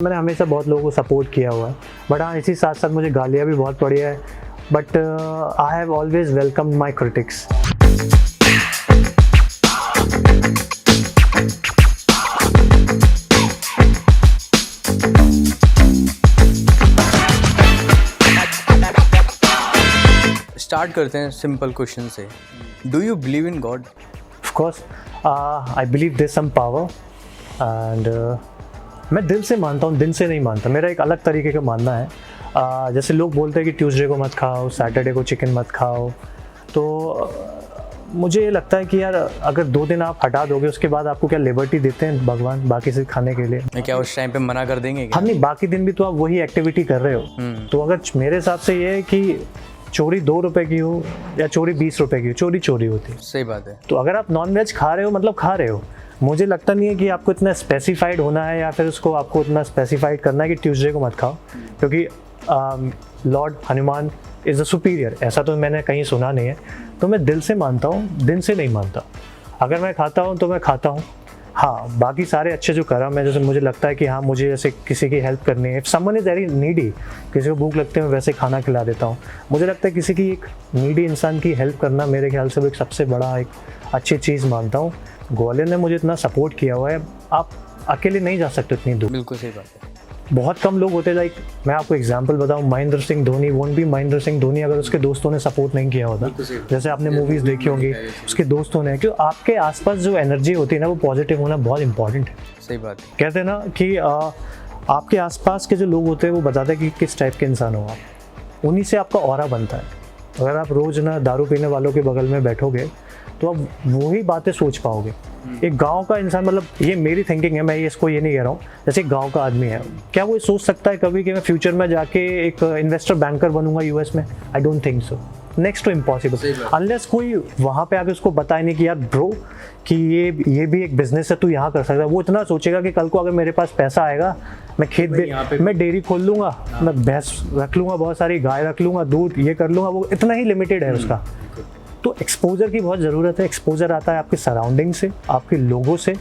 मैंने हमेशा बहुत लोगों को सपोर्ट किया हुआ है, बट हाँ इसी साथ साथ मुझे गालियाँ भी बहुत पड़ी है, but I have always welcome my critics. Start करते हैं सिंपल क्वेश्चन से। Do you believe in god? Of course I believe there some power and मैं दिल से मानता हूँ, दिन से नहीं मानता। मेरा एक अलग तरीके का मानना है। जैसे लोग बोलते हैं कि ट्यूसडे को मत खाओ, सैटरडे को चिकन मत खाओ, तो मुझे ये लगता है कि यार अगर 2 दिन आप हटा दोगे उसके बाद आपको क्या लिबर्टी देते हैं भगवान बाकी से खाने के लिए? क्या उस टाइम पे मना कर देंगे क्या? हम नहीं, बाकी दिन भी तो आप वही एक्टिविटी कर रहे हो। तो अगर मेरे हिसाब से ये है कि चोरी 2 रुपए की हो या चोरी 20 रुपए की हो, चोरी चोरी होती है। सही बात है। तो अगर आप नॉन वेज खा रहे हो मतलब खा रहे हो। मुझे लगता नहीं है कि आपको इतना स्पेसिफाइड होना है या फिर उसको आपको इतना स्पेसिफाइड करना है कि ट्यूसडे को मत खाओ, क्योंकि Lord Hanuman is the superior, ऐसा तो मैंने कहीं सुना नहीं है। तो मैं दिल से मानता हूँ, दिन से नहीं मानता। अगर मैं खाता हूँ तो मैं खाता हूँ। हाँ, बाकी सारे अच्छे जो कर्म है, जैसे मुझे लगता है कि हाँ मुझे जैसे किसी की हेल्प करनी है, if someone is very needy, किसी को भूख लगती है मैं वैसे खाना खिला देता हूँ। मुझे लगता है किसी की एक नीडी इंसान की हेल्प करना मेरे ख्याल से वो एक सबसे बड़ा एक अच्छी चीज़ मानता हूँ। ग्वालियर ने मुझे इतना सपोर्ट किया हुआ है, आप अकेले नहीं जा सकते इतनी दूर। बिल्कुल सही बात है। बहुत कम लोग होते, लाइक मैं आपको एग्जांपल बताऊं, महेंद्र सिंह धोनी वोंट बी महेंद्र सिंह धोनी अगर उसके दोस्तों ने सपोर्ट नहीं किया होता। जैसे आपने मूवीज़ देखी होंगी, उसके दोस्तों ने, क्यों आपके आसपास जो एनर्जी होती है ना वो पॉजिटिव होना बहुत इंपॉर्टेंट है। सही बात है। कहते हैं ना कि आपके आसपास के जो लोग होते हैं वो बताते हैं कि किस टाइप के इंसान हो आप, उन्हीं से आपका ऑरा बनता है। अगर आप रोज़ ना दारू पीने वालों के बगल में बैठोगे तो आप वही बातें सोच पाओगे। एक गांव का इंसान, मतलब ये मेरी थिंकिंग है, मैं इसको ये नहीं कह रहा हूँ, जैसे एक गांव का आदमी है, क्या वो सोच सकता है कभी कि मैं फ्यूचर में जाके एक इन्वेस्टर बैंकर बनूंगा यूएस में? I don't think so. Next to impossible, unless कोई वहाँ पे आके उसको बताए नहीं कि यार ब्रो कि ये भी एक बिजनेस है, तू यहाँ कर सकता है। वो इतना सोचेगा कि कल को अगर मेरे पास पैसा आएगा, मैं मैं डेयरी खोल लूँगा, मैं भैंस रख लूँगा, बहुत सारी गाय रख लूँगा, दूध ये कर लूँगा। वो इतना ही लिमिटेड है उसका। तो एक्सपोजर की बहुत ज़रूरत है। एक्सपोजर आता है आपके सराउंडिंग से, आपके लोगों से।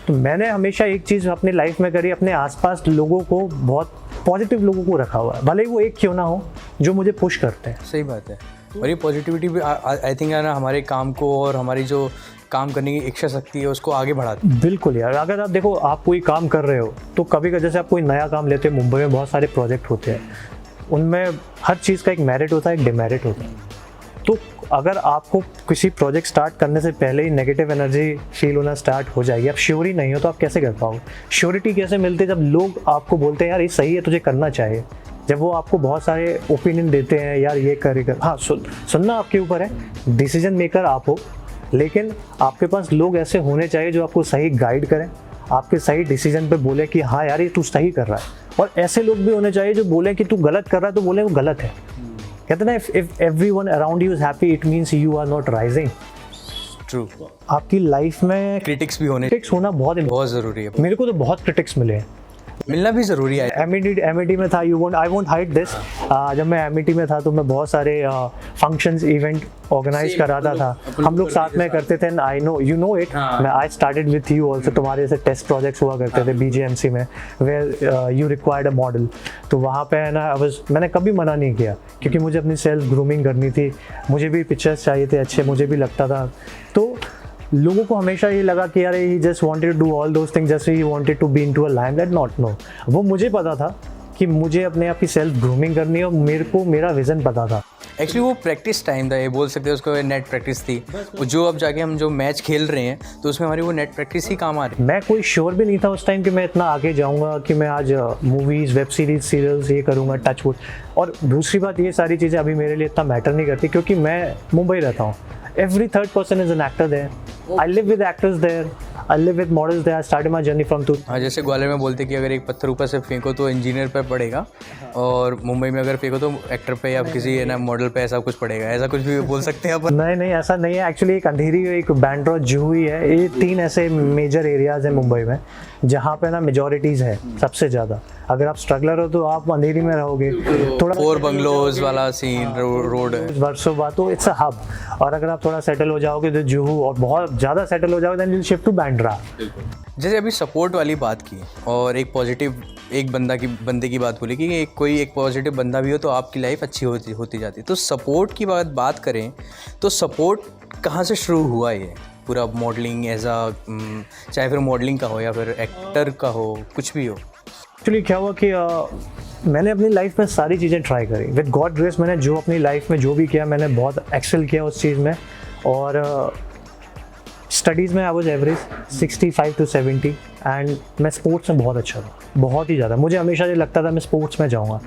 तो मैंने हमेशा एक चीज़ अपनी लाइफ में करी, अपने आसपास लोगों को, बहुत पॉजिटिव लोगों को रखा हुआ है, भले ही वो एक क्यों ना हो, जो मुझे पुश करते हैं। सही बात है। और ये पॉजिटिविटी भी आई थिंक है ना, हमारे काम को और हमारी जो काम करने की इच्छा शक्ति है उसको आगे बढ़ाती है। बिल्कुल यार, अगर आप देखो आप कोई काम कर रहे हो तो कभी कभी जैसे आप कोई नया काम लेते हैं, मुंबई में बहुत सारे प्रोजेक्ट होते हैं, उनमें हर चीज़ का एक मेरिट होता है, एक डिमेरिट होता है। तो अगर आपको किसी प्रोजेक्ट स्टार्ट करने से पहले ही नेगेटिव एनर्जी फील होना स्टार्ट हो जाएगी, आप श्योर ही नहीं हो, तो आप कैसे कर पाओगे? श्योरिटी कैसे मिलती है? जब लोग आपको बोलते हैं यार ये सही है, तुझे करना चाहिए। जब वो आपको बहुत सारे ओपिनियन देते हैं, यार ये करेगा, हाँ सुनना आपके ऊपर है, डिसीजन मेकर आप हो, लेकिन आपके पास लोग ऐसे होने चाहिए जो आपको सही गाइड करें, आपके सही डिसीजन पे बोले कि हाँ यार ये तू सही कर रहा है। और ऐसे लोग भी होने चाहिए जो बोले कि तू गलत कर रहा है तो बोले वो गलत है। कहते हैं ना, if everyone around you is happy it means you are not rising. True. आपकी लाइफ में क्रिटिक्स भी होने, क्रिटिक्स होना बहुत ज़रूरी है। मेरे को तो बहुत क्रिटिक्स मिले हैं, मिलना भी ज़रूरी है। एमिटी में था, आई वोंट हाइड दिस। जब मैं एमिटी में था तो मैं बहुत सारे फंक्शंस इवेंट ऑर्गेनाइज कराता था, हम लोग साथ में करते थे। I know you know it, मैं I started with you also. तुम्हारे जैसे टेस्ट प्रोजेक्ट्स हुआ करते थे बीजेएमसी में, where you required a model. तो वहाँ पे है ना, मैंने कभी मना नहीं किया, क्योंकि मुझे अपनी सेल्फ ग्रूमिंग करनी थी, मुझे भी पिक्चर्स चाहिए थे अच्छे, मुझे भी लगता था। तो लोगों को हमेशा ये लगा कि यार he just wanted to do all those things, just he wanted to be into a limelight. Not, no. वो मुझे पता था कि मुझे अपने आप की सेल्फ ग्रूमिंग करनी है, और मेरे को मेरा विजन पता था। एक्चुअली वो प्रैक्टिस टाइम था, ये बोल सकते हैं उसको, नेट प्रैक्टिस थी। जो अब जाके हम जो मैच खेल रहे हैं तो उसमें हमारी वो नेट प्रैक्टिस ही काम आ रही है। मैं कोई श्योर भी नहीं था उस टाइम कि मैं इतना आगे जाऊंगा, कि मैं आज मूवीज़, वेब सीरीज, सीरियल्स ये करूंगा, टच वुड। और दूसरी बात, ये सारी चीज़ें अभी मेरे लिए इतना मैटर नहीं करती, क्योंकि मैं मुंबई रहता हूँ। Every third person is an actor there. I live with actors there. I live with models there. I started my journey from two. हाँ, जैसे ग्वालियर में बोलते कि अगर एक पत्थर ऊपर से फेंको तो इंजीनियर पे पड़ेगा, और मुंबई में अगर फेंको तो एक्टर पे या किसी ना मॉडल पे ऐसा कुछ पड़ेगा। ऐसा कुछ भी बोल सकते हैं अपन? नहीं, ऐसा नहीं है। एक्चुअली एक अंधेरी, एक बैंड्रा, जुहू है, ये 3 ऐसे मेजर एरियाज हैं मुंबई में जहाँ पे ना मेजॉरिटीज़ है सबसे ज़्यादा। अगर आप स्ट्रगलर हो तो आप अंधेरी में रहोगे। थोड़ा 4 बंगलोज वाला सीन रोड है। वर्षों बाद तो इट्स अ हब, और अगर आप थोड़ा सेटल हो जाओगे तो जुहू, और बहुत ज़्यादा सेटल हो जाओगे then you shift to Bandra. जैसे अभी सपोर्ट वाली बात की और एक पॉजिटिव एक बंदे की बात बोली कि एक पॉजिटिव बंदा भी हो तो आपकी लाइफ अच्छी होती जाती है। तो सपोर्ट की बात करें तो सपोर्ट कहाँ से शुरू हुआ ये पूरा मॉडलिंग चाहे फिर मॉडलिंग का हो या फिर एक्टर का हो, कुछ भी हो? एक्चुअली क्या हुआ कि मैंने अपनी लाइफ में सारी चीज़ें ट्राई करी विद गॉड ग्रेस। मैंने जो अपनी लाइफ में जो भी किया मैंने बहुत एक्सेल किया उस चीज़ में। और स्टडीज़ में I was average 65 to 70, and मैं स्पोर्ट्स में बहुत अच्छा था, बहुत ही ज़्यादा। मुझे हमेशा ये लगता था मैं स्पोर्ट्स में जाऊँगा,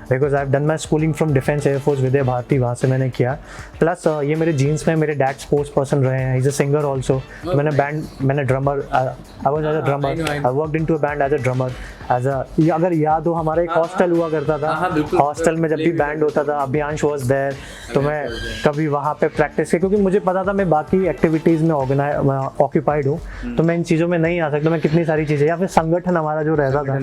because I have done my schooling from defence air force Vidya Bharati, वहाँ से मैंने किया। प्लस ये मेरे जीन्स में मेरे डैड स्पोर्ट्स पर्सन रहे हैं, इज़ अ सिंगर ऑल्सो। मैंने drummer, I was as a drummer, I worked in to a band as a drummer. अगर याद हो हमारा एक हॉस्टल हुआ करता था, हॉस्टल में जब भी बैंड होता था अभियांश वॉज देयर, तो मैं कभी वहाँ पे प्रैक्टिस की, क्योंकि मुझे पता था मैं बाकी एक्टिविटीज़ में ऑक्यूपाइड हूँ, तो मैं इन चीज़ों में नहीं आ सकता। मैं कितनी सारी चीज़ें, या फिर संगठन हमारा जो रहता था,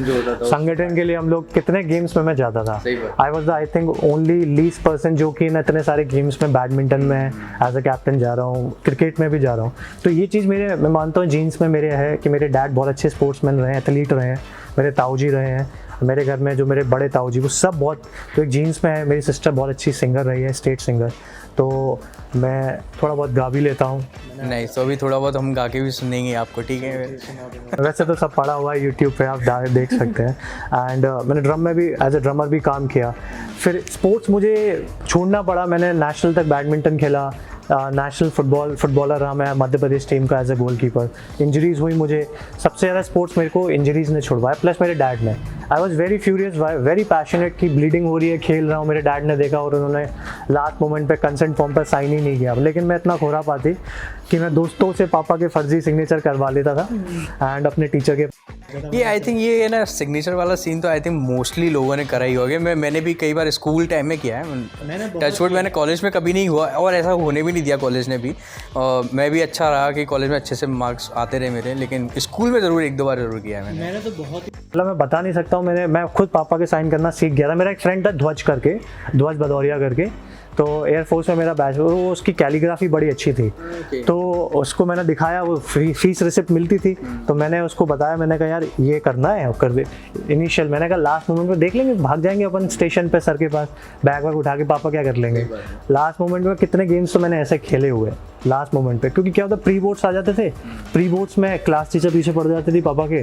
संगठन के लिए हम लोग कितने गेम्स में मैं जाता था। I was I think only least person जो कि मैं इतने सारे गेम्स में, बैडमिंटन में एज अ कैप्टन जा रहा हूँ, क्रिकेट में भी जा रहा हूँ। तो ये चीज़ मैं मानता हूँ जीन्स में मेरे है कि मेरे डैड बहुत अच्छे स्पोर्ट्समैन रहे हैं, एथलीट रहे हैं, मेरे ताऊजी रहे हैं, मेरे घर में जो मेरे बड़े ताऊजी वो सब बहुत, तो एक जीन्स में है। मेरी सिस्टर बहुत अच्छी सिंगर रही है, स्टेट सिंगर, तो मैं थोड़ा बहुत गा भी लेता हूँ। नहीं तो अभी थोड़ा बहुत हम गा के भी सुनेंगे आपको, ठीक है? वैसे तो सब पड़ा हुआ है यूट्यूब पे, आप देख सकते हैं। एंड मैंने ड्रम में भी एज ए ड्रमर भी काम किया। फिर स्पोर्ट्स मुझे छोड़ना पड़ा, मैंने नेशनल तक बैडमिंटन खेला, नेशनल फुटबॉलर रहा मैं मध्य प्रदेश टीम का एज ए गोलकीपर। इंजरीज़ हुई मुझे, सबसे ज़्यादा स्पोर्ट्स मेरे को इंजरीज़ ने छुड़वाया, प्लस मेरे डैड ने। I was very furious, very passionate कि ब्लीडिंग हो रही है, खेल रहा हूँ, मेरे डैड ने देखा और उन्होंने लास्ट मोमेंट पे कंसेंट फॉर्म पर साइन ही नहीं किया। लेकिन मैं इतना खुरापाती कि मैं दोस्तों से पापा के फर्जी सिग्नेचर करवा लेता था एंड अपने टीचर के। ये आई थिंक ये है ना सिग्नेचर वाला सीन, तो आई थिंक मोस्टली लोगों ने करा ही होगा। मैंने भी कई बार स्कूल टाइम में किया है, टचवुड मैंने कॉलेज में कभी नहीं हुआ और ऐसा होने भी नहीं दिया कॉलेज ने भी। मैं भी अच्छा रहा कि कॉलेज में अच्छे से मार्क्स आते रहे मेरे, लेकिन स्कूल में ज़रूर 1-2 बार ज़रूर किया है मैंने तो बहुत मतलब मैं बता नहीं सकता हूँ। मैं खुद पापा के साइन करना सीख गया था। मेरा एक फ्रेंड था ध्वज भदौरिया करके, तो एयरफोर्स में मेरा बैच, वो उसकी कैलीग्राफी बड़ी अच्छी थी। तो उसको मैंने दिखाया, वो फीस रिसिप्ट मिलती थी, तो मैंने उसको बताया, मैंने कहा यार ये करना है और कर दे। इनिशियल मैंने कहा लास्ट मोमेंट में देख लेंगे, भाग जाएंगे अपन स्टेशन पे सर के पास, बैग वैग उठा के पापा क्या कर लेंगे। लास्ट मोमेंट में कितने गेम्स तो मैंने ऐसे खेले हुए लास्ट मोमेंट पे, क्योंकि क्या होता प्री बोर्ड्स आ जाते थे, प्री बोर्ड्स में क्लास टीचर पीछे पड़ जाती थी पापा के,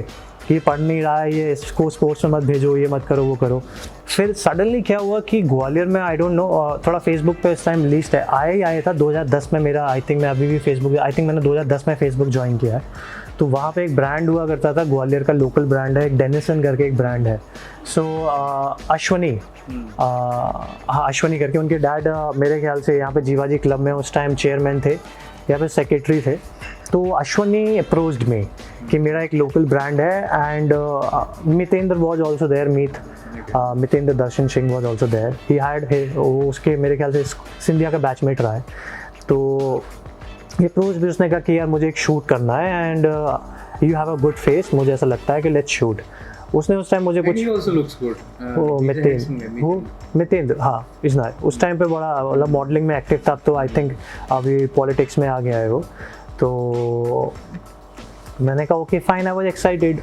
ये पढ़ नहीं रहा है, ये इसको स्पोर्ट्स में मत भेजो, ये मत करो, वो करो। फिर सडनली क्या हुआ कि ग्वालियर में आई डोंट नो, थोड़ा फेसबुक पे इस टाइम लिस्ट है, आया था 2010 में मेरा, आई थिंक मैं अभी भी फेसबुक, आई थिंक मैंने 2010 में फेसबुक ज्वाइन किया है। तो वहाँ पे एक ब्रांड हुआ करता था, ग्वालियर का लोकल ब्रांड है, एक डेनिसन करके एक ब्रांड है। सो अश्वनी, हाँ अश्वनी करके, उनके डैड मेरे ख्याल से यहाँ पे जीवाजी क्लब में उस टाइम चेयरमैन थे या फिर सेक्रेटरी थे। तो अश्वनी अप्रोच्ड मी कि मेरा एक लोकल ब्रांड है, and Mitendra was also there, Mitendra Darshan Singh was also there, he hired वो उसके मेरे ख्याल से सिंधिया का बैचमेट रहा है। तो ये अप्रोच भी उसने कहा कि यार मुझे एक शूट करना है and you have a good face, मुझे ऐसा लगता है कि लेट्स शूट। उसने उस टाइम मुझे कुछ वो मितेंद्र, हाँ इजना उस टाइम पे बड़ा मतलब मॉडलिंग में एक्टिव था, तो आई थिंक अभी पॉलिटिक्स में आ गया है वो। तो मैंने कहा okay fine, I was excited.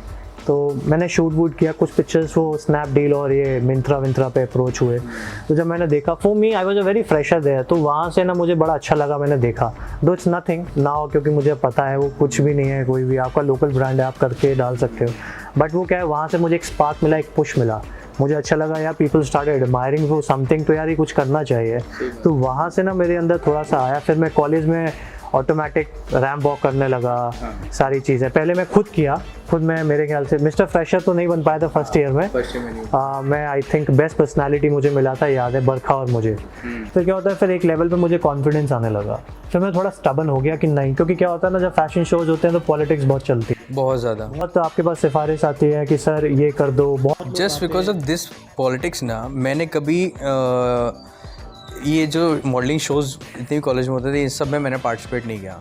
तो मैंने शूट वूट किया, कुछ पिक्चर्स वो स्नैपडील और ये मिंत्रा पे अप्रोच हुए। तो जब मैंने देखा, for me I was a very fresher there, तो वहाँ से ना मुझे बड़ा अच्छा लगा, मैंने देखा दो इट्स नथिंग नाउ, क्योंकि मुझे पता है वो कुछ भी नहीं है, कोई भी आपका लोकल ब्रांड है, आप करके डाल सकते हो। बट वो क्या है, वहाँ से मुझे एक स्पार्क मिला, एक पुश मिला, मुझे अच्छा लगा यार, people started admiring for something, तो यार ये कुछ करना चाहिए। तो वहाँ से ना मेरे अंदर थोड़ा सा आया। फिर मैं कॉलेज में ऑटोमेटिक रैम्प वॉक करने लगा, सारी चीज़ें पहले मैं खुद किया, खुद मैं मेरे ख्याल से मिस्टर फ्रेशर तो नहीं बन पाया था फर्स्ट ईयर में, मैं आई थिंक बेस्ट पर्सनालिटी मुझे मिला था, याद है, बरखा और मुझे। फिर क्या होता है, फिर एक लेवल पे मुझे कॉन्फिडेंस आने लगा, फिर मैं थोड़ा स्टबन हो गया कि नहीं, क्योंकि क्या होता है ना, जब फैशन शोज होते हैं तो पॉलिटिक्स बहुत चलती है, बहुत ज़्यादा, बहुत आपके पास सिफारिश आती है कि सर ये कर दो, बहुत just because of this politics ना। मैंने कभी ये जो मॉडलिंग शोज़ जितने भी कॉलेज में होते थे, इन सब में मैंने पार्टिसिपेट नहीं किया।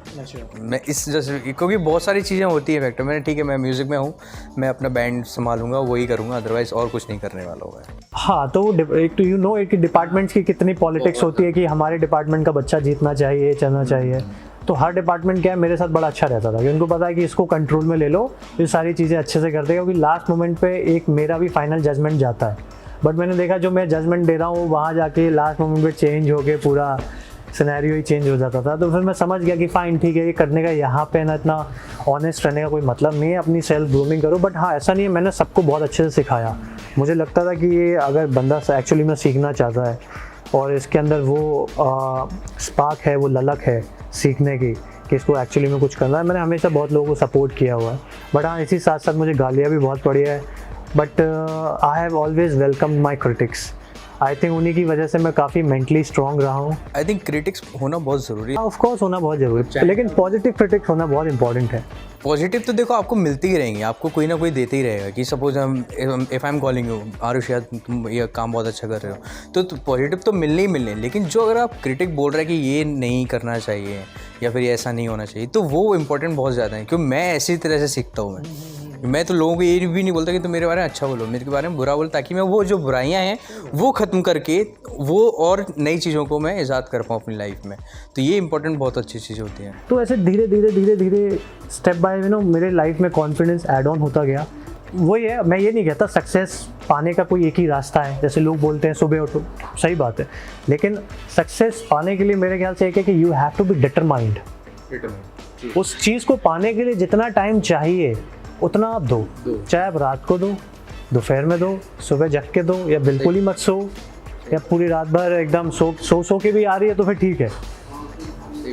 मैं इस जैसे, क्योंकि बहुत सारी चीज़ें होती है फैक्टर, मैंने ठीक है मैं म्यूज़िक में हूँ, मैं अपना बैंड संभालूंगा, वही करूँगा, अदरवाइज़ और कुछ नहीं करने वाला होगा। हाँ, तो एक तो यू नो एक डिपार्टमेंट्स की कितनी पॉलिटिक्स होती है कि हमारे डिपार्टमेंट का बच्चा जीतना चाहिए, चलना चाहिए। तो हर डिपार्टमेंट क्या है, मेरे साथ बड़ा अच्छा रहता था कि उनको पता है कि इसको कंट्रोल में ले लो, ये सारी चीज़ें अच्छे से करते हैं, क्योंकि लास्ट मोमेंट पे एक मेरा भी फाइनल जजमेंट जाता है। बट मैंने देखा जो मैं जजमेंट दे रहा हूँ वहाँ जाके लास्ट मोमेंट पे चेंज हो के पूरा सिनेरियो ही चेंज हो जाता था। तो फिर मैं समझ गया कि फ़ाइन ठीक है, ये करने का यहाँ पे ना इतना ऑनेस्ट रहने का कोई मतलब नहीं है, अपनी सेल्फ ग्रूमिंग करो। बट हाँ, ऐसा नहीं है, मैंने सबको बहुत अच्छे से सिखाया। मुझे लगता था कि ये अगर बंदा एक्चुअली में सीखना चाहता है और इसके अंदर वो स्पार्क है, वो ललक है सीखने की कि इसको एक्चुअली में कुछ करना है, मैंने हमेशा बहुत लोगों को सपोर्ट किया हुआ है। बट हाँ, इसी साथ साथ मुझे गालियाँ भी बहुत पड़ी है, but I have always welcome my critics. I think उन्हीं की वजह से मैं काफ़ी मेंटली स्ट्रॉन्ग रहा हूँ। आई थिंक क्रिटिक्स होना बहुत ज़रूरी है। ऑफ कोर्स होना बहुत ज़रूरी है, लेकिन पॉजिटिव क्रिटिक्स होना बहुत इंपॉर्टेंट है। पॉजिटिव तो देखो आपको मिलती ही रहेंगी, आपको कोई ना कोई देते ही रहेगा। कि सपोज हम if I am calling you Aarush यार तुम ये काम बहुत अच्छा कर रहे हो, तो पॉजिटिव तो मिलने ही मिलने। लेकिन जो अगर आप क्रिटिक बोल रहे हैं कि ये नहीं करना चाहिए या फिर ऐसा नहीं होना चाहिए, तो वो इंपॉर्टेंट बहुत ज़्यादा है। क्योंकि मैं ऐसी तरह से सीखता हूँ। मैं तो लोगों को ये भी नहीं बोलता कि तुम मेरे बारे में अच्छा बोलो, मेरे के बारे में बुरा बोलो, ताकि मैं वो जो बुराइयां हैं वो ख़त्म करके वो और नई चीज़ों को मैं ईजाद कर पाऊँ अपनी लाइफ में। तो ये इंपॉर्टेंट बहुत अच्छी चीज़ होती है। तो ऐसे धीरे धीरे स्टेप बाय मेरे लाइफ में कॉन्फिडेंस ऐड ऑन होता गया। वही है, मैं ये नहीं कहता सक्सेस पाने का कोई एक ही रास्ता है, जैसे लोग बोलते हैं सुबह उठो, सही बात है। लेकिन सक्सेस पाने के लिए मेरे ख्याल से एक है कि you have to be determined. उस चीज़ को पाने के लिए जितना टाइम चाहिए उतना आप दो। चाहे आप रात को दो, दोपहर में दो, सुबह जग के दो, या बिल्कुल ही मत सो, या पूरी रात भर एकदम सो के भी आ रही है तो फिर ठीक है।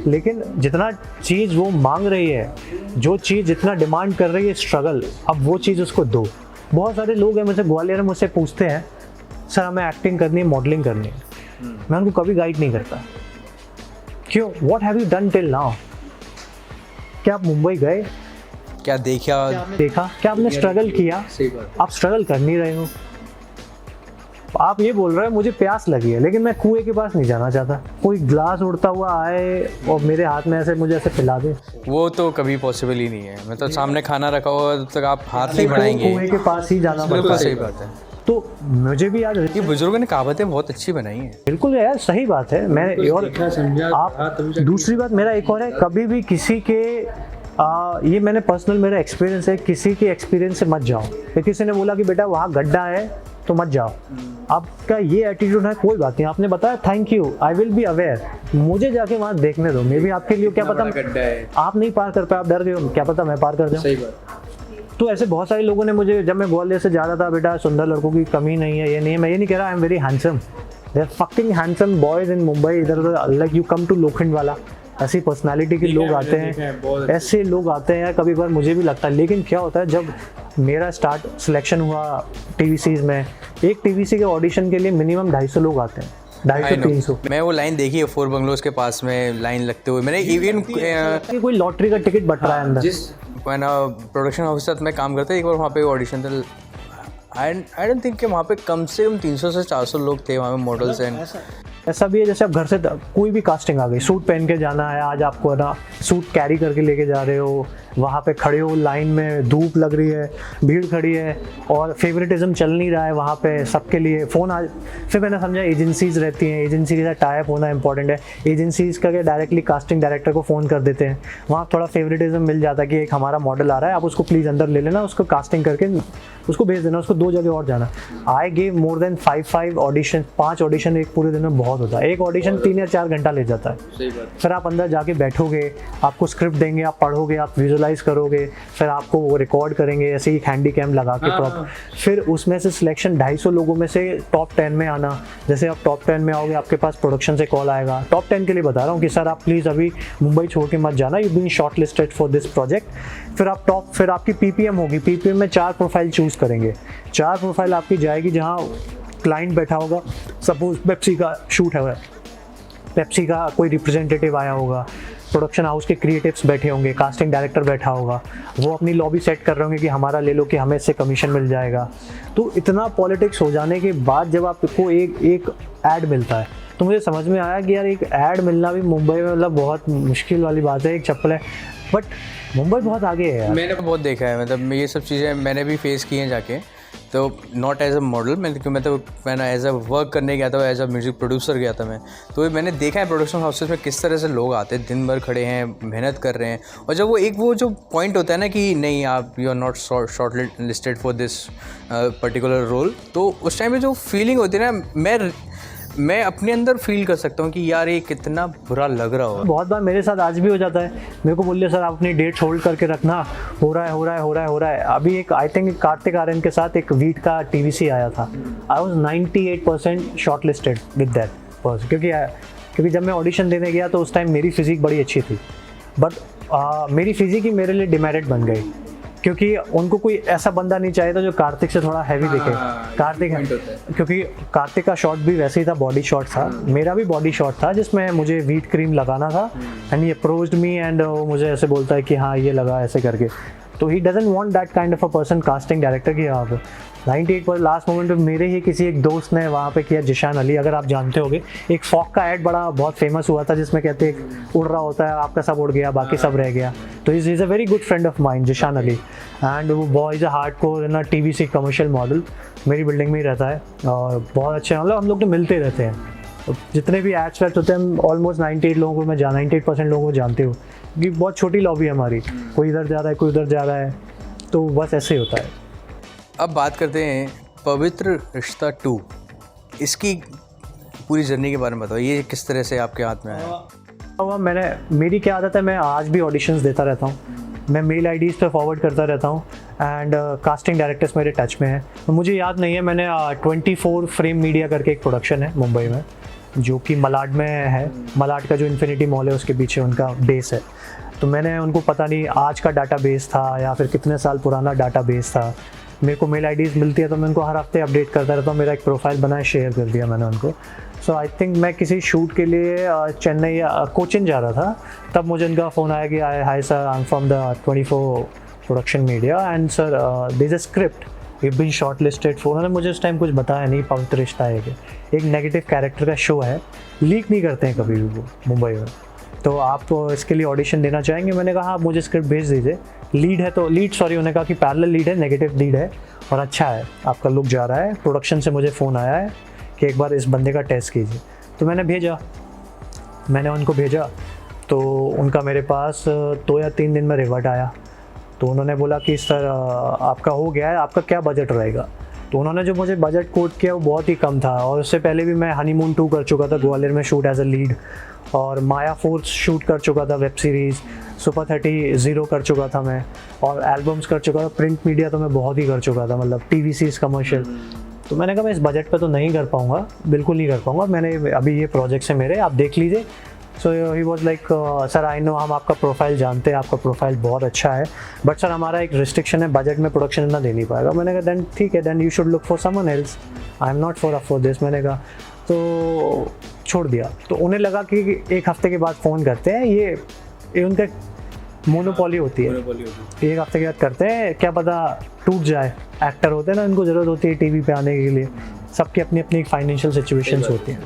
लेकिन जितना चीज़ वो मांग रही है, जो चीज़ जितना डिमांड कर रही है स्ट्रगल, अब वो चीज़ उसको दो। बहुत सारे लोग हैं मुझसे ग्वालियर में मुझसे पूछते हैं सर हमें एक्टिंग करनी है, मॉडलिंग करनी है। मैं उनको कभी गाइड नहीं करता। क्यों? What have you done till now? क्या आप मुंबई गए? क्या देखा? क्या आपने स्ट्रगल किया? आप स्ट्रगल कर नहीं रहे हो। आप ये बोल रहे हो मुझे प्यास लगी है, लेकिन मैं कुएं के पास नहीं जाना चाहता। कोई ग्लास उड़ता हुआ आए और मेरे हाथ में ऐसे मुझे ऐसे पिला दे, वो तो कभी पॉसिबल ही नहीं है। मतलब सामने खाना रखा हुआ तब तक आप हाथ नहीं बढ़ाएंगे, कुएं के पास ही जाना पड़ता बिल्कुल है। सही बात है। तो मुझे भी याद ये बुजुर्गों ने कहावतें बहुत अच्छी बनाई हैं। बिल्कुल यार, सही बात है। मैं और आप दूसरी बात मेरा एक और है, कभी भी किसी के ये मैंने पर्सनल मेरा एक्सपीरियंस है, किसी के एक्सपीरियंस से मत जाओ। कि किसी ने बोला कि बेटा वहाँ गड्ढा है तो मत जाओ, आपका ये एटीट्यूड है, कोई बात नहीं। आपने बताया thank you, I will be aware, मुझे जाके वहाँ देखने दो। मे भी आपके लिए क्या पता आप नहीं पार कर पाए, आप डर गए हो, क्या पता मैं पार कर जाऊँ। तो ऐसे बहुत सारे लोगों ने मुझे, जब मैं ग्वालियर से जा रहा था, बेटा सुंदर लड़कों की कमी नहीं है, ये नहीं है, मैं ये नहीं कह रहा I am very handsome, they are fucking handsome boys in Mumbai. इधर उधर लाइक यू कम टू लोखंड वाला, ऐसी पर्सनालिटी के लोग आते हैं, ऐसे लोग आते हैं यार। कभी बार मुझे भी लगता है, लेकिन क्या होता है जब मेरा स्टार्ट सिलेक्शन हुआ टीवीसीज में, एक टीवीसी के ऑडिशन के लिए मिनिमम 250 लोग आते हैं, 250-300। मैं वो लाइन देखी है, 4 बंगलोज के पास में लाइन लगते हुए। मैंने इवन कोई लॉटरी का टिकट बट रहा है अंदर। प्रोडक्शन हाउस के साथ मैं काम करता, एक बार वहाँ पे ऑडिशन था। आई डोंट थिंक कि वहाँ पे कम से कम 300 से 400 लोग थे वहाँ पे मॉडल्स एंड ऐसा भी है जैसे आप घर से कोई भी कास्टिंग आ गई, सूट पहन के जाना है, आज आपको है ना सूट कैरी करके लेके जा रहे हो, वहाँ पे खड़े हो लाइन में, धूप लग रही है, भीड़ खड़ी है और फेवरेटिज्म चल नहीं रहा है वहाँ पे सबके लिए। फ़ोन आज फिर मैंने समझा एजेंसीज़ रहती हैं, एजेंसी के साथ टाइप होना इंपॉर्टेंट है। एजेंसीज़ का डायरेक्टली कास्टिंग डायरेक्टर को फ़ोन कर देते हैं, वहाँ थोड़ा फेवरेटिज्म मिल जाता है कि एक हमारा मॉडल आ रहा है, आप उसको प्लीज़ अंदर ले लेना, उसको कास्टिंग करके उसको भेज देना, उसको 2 जगह और जाना। I gave more than 5 audition, 5 audition एक पूरे दिन में बहुत होता है। एक ऑडिशन 3 या 4 घंटा ले जाता है। फिर आप अंदर जाके बैठोगे, आपको स्क्रिप्ट देंगे, आप पढ़ोगे, आप विजुअलाइज करोगे, फिर आपको वो रिकॉर्ड करेंगे ऐसे ही हैंडी कैम लगा के प्रॉपर। फिर उसमें से सिलेक्शन 250 लोगों में से टॉप 10 में आना। जैसे आप टॉप 10 में आओगे, आपके पास प्रोडक्शन से कॉल आएगा, टॉप 10 के लिए बता रहा हूँ कि सर आप प्लीज़ अभी मुंबई छोड़ के मत जाना, you been short listed for this project. फिर आपकी पीपीएम होगी, पीपीएम में 4 प्रोफाइल चूज़ करेंगे। 4 प्रोफाइल आपकी जाएगी जहाँ क्लाइंट बैठा होगा, सपोज पेप्सी का शूट है, पेप्सी का कोई रिप्रेजेंटेटिव आया होगा, प्रोडक्शन हाउस के क्रिएटिव्स बैठे होंगे, कास्टिंग डायरेक्टर बैठा होगा, वो अपनी लॉबी सेट कर रहे होंगे कि हमारा ले लो कि हमें इससे कमीशन मिल जाएगा। तो इतना पॉलिटिक्स हो जाने के बाद जब आपको एक ऐड मिलता है, तो मुझे समझ में आया कि यार एक ऐड मिलना भी मुंबई में मतलब बहुत मुश्किल वाली बात है, एक चप्पल है, बट मुंबई बहुत आगे है यार। मैंने बहुत देखा है, मतलब ये सब चीज़ें मैंने भी फेस की हैं जाके, तो नॉट एज अ मॉडल, मैंने एज अ वर्क करने गया था, एज अ म्यूज़िक प्रोड्यूसर गया था मैं, तो मैंने देखा है प्रोडक्शन हाउसेस में किस तरह से लोग आते हैं, दिन भर खड़े हैं, मेहनत कर रहे हैं, और जब वो जो पॉइंट होता है ना कि नहीं आप you are not short listed for this particular role, तो उस टाइम में जो फीलिंग होती है ना, मैं अपने अंदर फील कर सकता हूँ कि यार ये कितना बुरा लग रहा होगा। बहुत बार मेरे साथ आज भी हो जाता है, मेरे को बोलिए सर आप अपनी डेट्स होल्ड करके रखना, हो रहा है। अभी एक आई थिंक कार्तिक आर्यन के साथ एक वीट का TVC आया था, I was 98% short listed with that person, क्योंकि जब मैं ऑडिशन देने गया तो उस टाइम मेरी फिजिक बड़ी अच्छी थी, बट मेरी फिजिक ही मेरे लिए डिमेरिट बन गई, क्योंकि उनको कोई ऐसा बंदा नहीं चाहिए था जो कार्तिक से थोड़ा हैवी दिखे। क्योंकि कार्तिक का शॉट भी वैसे ही था, बॉडी शॉट था, मेरा भी बॉडी शॉट था जिसमें मुझे वीट क्रीम लगाना था, and he approached me and मुझे ऐसे बोलता है कि हाँ ये लगा ऐसे करके, तो he doesn't want that kind of a person casting director की। आप 98% लास्ट मोमेंट पे मेरे ही किसी एक दोस्त ने वहाँ पे किया, जिशान अली, अगर आप जानते होगे, एक फॉक का ऐड बहुत फेमस हुआ था जिसमें कहते हैं उड़ रहा होता है, आपका सब उड़ गया बाकी सब रह गया, तो is a very good friend of mind, Zishan Ali, and वो बॉय इज़ अ हार्डकोर ना TVC कमर्शियल मॉडल, मेरी बिल्डिंग में ही रहता है, और बहुत अच्छे मतलब हम लोग तो मिलते रहते हैं, तो जितने भी एड्स वेड्स होते हैं ऑलमोस्ट 98 लोगों को मैं 98% लोगों को जानती हूँ, कि बहुत छोटी लॉबी है हमारी, कोई इधर जा रहा है कोई उधर जा रहा है, तो बस ऐसे ही होता है। अब बात करते हैं पवित्र रिश्ता 2, इसकी पूरी जर्नी के बारे में बताओ, ये किस तरह से आपके हाथ में आया? मेरी क्या आदत है, मैं आज भी ऑडिशंस देता रहता हूँ, मैं मेल IDs पे फॉरवर्ड करता रहता हूँ, एंड कास्टिंग डायरेक्टर्स मेरे टच में हैं, तो मुझे याद नहीं है, मैंने 24 फ्रेम मीडिया करके एक प्रोडक्शन है मुंबई में जो कि मलाड में है, मलाड का जो इन्फिनिटी मॉल है उसके पीछे उनका बेस है, तो मैंने उनको पता नहीं आज का डाटा बेस था या फिर कितने साल पुराना डाटा बेस था, मेरे को मेल IDs मिलती है तो मैं उनको हर हफ्ते अपडेट करता रहता हूँ, मेरा एक प्रोफाइल बनाया शेयर कर दिया मैंने उनको। सो आई थिंक मैं किसी शूट के लिए चेन्नई कोचिन जा रहा था, तब मुझे उनका फ़ोन आया कि hi sir, I am from the 24 production media and sir there is a script, you been short listed for, उन्होंने मुझे उस टाइम कुछ बताया नहीं, पवित्र रिश्ता है कि एक नेगेटिव कैरेक्टर का शो है, लीक नहीं करते हैं कभी भी वो मुंबई में, तो आप इसके लिए ऑडिशन देना चाहेंगे? मैंने कहा आप मुझे स्क्रिप्ट भेज दीजिए, उन्होंने कहा कि पैरेलल लीड है, नेगेटिव लीड है और अच्छा है, आपका लुक जा रहा है, प्रोडक्शन से मुझे फ़ोन आया है कि एक बार इस बंदे का टेस्ट कीजिए, तो मैंने उनको भेजा, तो उनका मेरे पास 2 या 3 दिन में रिवर्ट आया, तो उन्होंने बोला कि सर आपका हो गया है, आपका क्या बजट रहेगा, तो उन्होंने जो मुझे बजट कोट किया वो बहुत ही कम था, और उससे पहले भी मैं हनीमून 2 कर चुका था ग्वालियर में शूट एज अ लीड, और माया फोर्स शूट कर चुका था, वेब सीरीज़ सुपर 30 0 कर चुका था मैं, और एल्बम्स कर चुका था, प्रिंट मीडिया तो मैं बहुत ही कर चुका था, मतलब TVCs कमर्शियल, तो मैंने कहा मैं इस बजट पे तो नहीं कर पाऊँगा, बिल्कुल नहीं कर पाऊँगा, मैंने अभी ये प्रोजेक्ट्स है मेरे, आप देख लीजिए। So he was like sir I know, हम आपका प्रोफाइल जानते हैं, आपका प्रोफाइल बहुत अच्छा है, बट सर हमारा एक रिस्ट्रिक्शन है, बजट में प्रोडक्शन इतना दे नहीं पाएगा। मैंने कहा देन ठीक है, then you should look for someone else, I am not for this, मैंने कहा, तो छोड़ दिया। तो उन्हें लगा कि 1 हफ्ते के बाद फ़ोन करते हैं, ये उनका मोनोपोली होती है, 1 हफ्ते के बाद करते हैं, क्या पता टूट जाए, एक्टर होते हैं ना, इनको ज़रूरत होती है TV पे आने के लिए, सबकी अपनी अपनी फाइनेंशियल सिचुएशंस होती हैं।